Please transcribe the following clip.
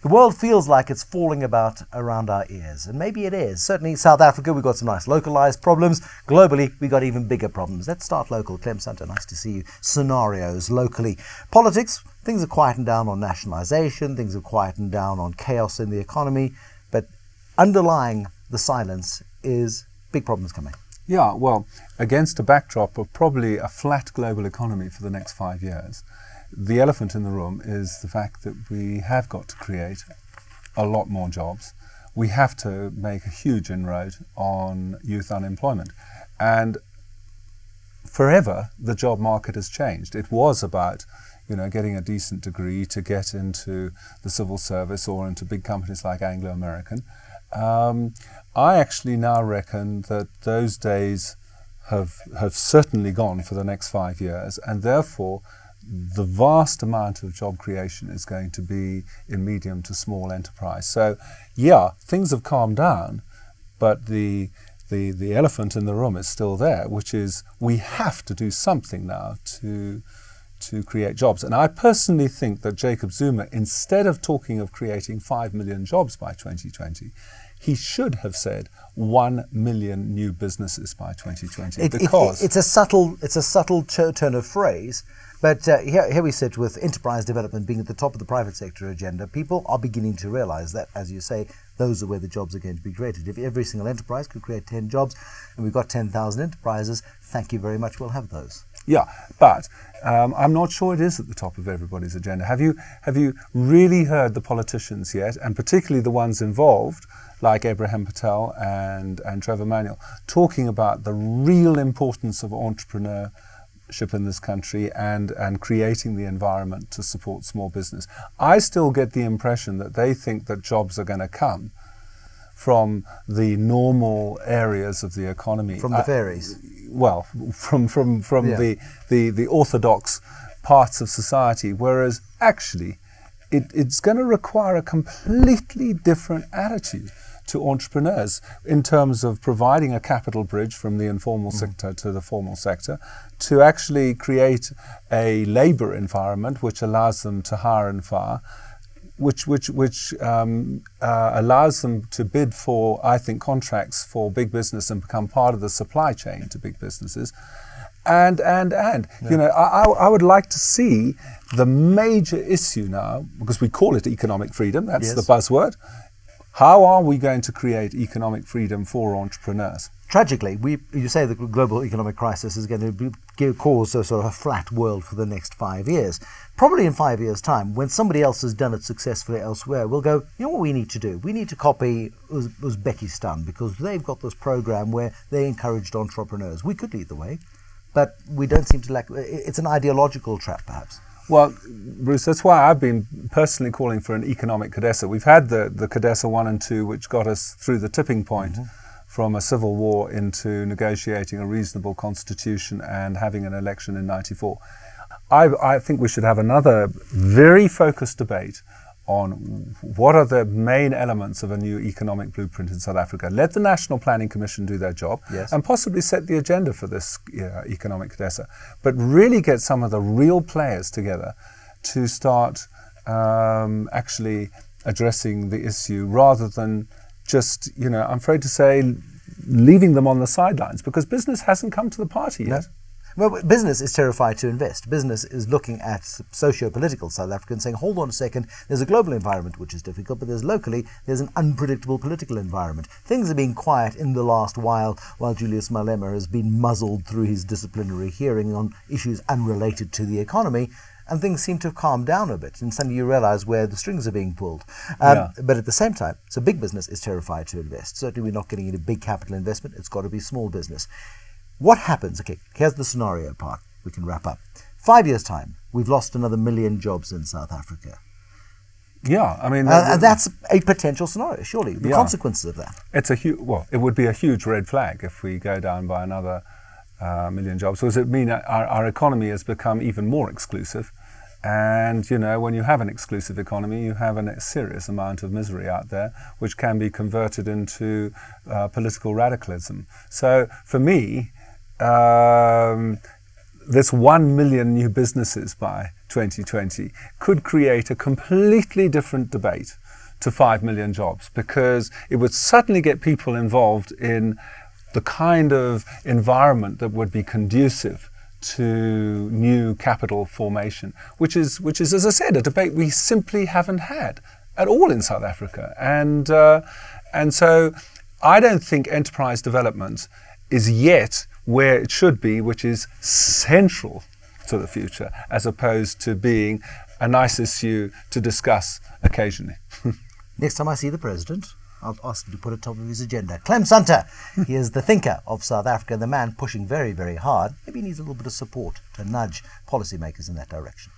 The world feels like it's falling about around our ears, and maybe it is. Certainly South Africa, we've got some nice localized problems. Globally, we've got even bigger problems. Let's start local. Clem Sunter, nice to see you. Scenarios locally. Politics, things have quietened down on nationalisation, things have quietened down on chaos in the economy, but underlying the silence is big problems coming. Yeah, well, against a backdrop of probably a flat global economy for the next 5 years, the elephant in the room is the fact that we have got to create a lot more jobs. We have to make a huge inroad on youth unemployment. And forever, the job market has changed. It was about, getting a decent degree to get into the civil service or into big companies like Anglo American. I actually now reckon that those days have certainly gone for the next 5 years, and therefore the vast amount of job creation is going to be in medium to small enterprise. So, yeah, things have calmed down, but the elephant in the room is still there, which is we have to do something now to create jobs. And I personally think that Jacob Zuma, instead of talking of creating 5 million jobs by 2020, he should have said 1 million new businesses by 2020. It's a subtle turn of phrase, but here we sit with enterprise development being at the top of the private sector agenda. People are beginning to realize that, as you say, those are where the jobs are going to be created. If every single enterprise could create 10 jobs, and we've got 10,000 enterprises, thank you very much, we'll have those. Yeah, but I'm not sure it is at the top of everybody's agenda. Have you really heard the politicians yet, and particularly the ones involved, like Abraham Patel and Trevor Manuel, talking about the real importance of entrepreneurship in this country and creating the environment to support small business? I still get the impression that they think that jobs are going to come from the normal areas of the economy. From the fairies? Well, from the orthodox parts of society, whereas actually it's going to require a completely different attitude to entrepreneurs in terms of providing a capital bridge from the informal sector to the formal sector, to actually create a labour environment which allows them to hire and fire, which allows them to bid for, I think, contracts for big business and become part of the supply chain to big businesses. And I would like to see the major issue now, because we call it economic freedom, that's the buzzword. How are we going to create economic freedom for entrepreneurs? Tragically, you say the global economic crisis is going to cause a sort of a flat world for the next 5 years. Probably in 5 years' time, when somebody else has done it successfully elsewhere, we'll go, you know what we need to do? We need to copy Uzbekistan, because they've got this program where they encouraged entrepreneurs. We could lead the way, but we don't seem to lack. It's an ideological trap, perhaps. Well, Bruce, that's why I've been personally calling for an economic CODESA. We've had the CODESA 1 and 2, which got us through the tipping point from a civil war into negotiating a reasonable constitution and having an election in '94. I think we should have another very focused debate on what are the main elements of a new economic blueprint in South Africa. Let the National Planning Commission do their job and possibly set the agenda for this economic CODESA, but really get some of the real players together to start actually addressing the issue, rather than just, I'm afraid to say, leaving them on the sidelines, because business hasn't come to the party yet. Well, business is terrified to invest. Business is looking at socio-political South Africa and saying, hold on a second, there's a global environment which is difficult, but there's an unpredictable political environment. Things have been quiet in the last while Julius Malema has been muzzled through his disciplinary hearing on issues unrelated to the economy, and things seem to have calmed down a bit, and suddenly you realize where the strings are being pulled. But at the same time, so big business is terrified to invest. Certainly we're not getting into big capital investment. It's got to be small business. What happens? Okay, here's the scenario part. We can wrap up. 5 years' time, we've lost another 1 million jobs in South Africa. Yeah, I mean... and that's a potential scenario, surely. The consequences of that. It would be a huge red flag if we go down by another 1 million jobs. So does it mean our economy has become even more exclusive? And, when you have an exclusive economy, you have a serious amount of misery out there, which can be converted into political radicalism. So, for me, this 1 million new businesses by 2020 could create a completely different debate to 5 million jobs, because it would suddenly get people involved in the kind of environment that would be conducive to new capital formation, which is, as I said, a debate we simply haven't had at all in South Africa. And so I don't think enterprise development is yet where it should be, which is central to the future, as opposed to being a nice issue to discuss occasionally. Next time I see the President, I'll ask him to put it top of his agenda. Clem Sunter, he is the thinker of South Africa, the man pushing very, very hard. Maybe he needs a little bit of support to nudge policymakers in that direction.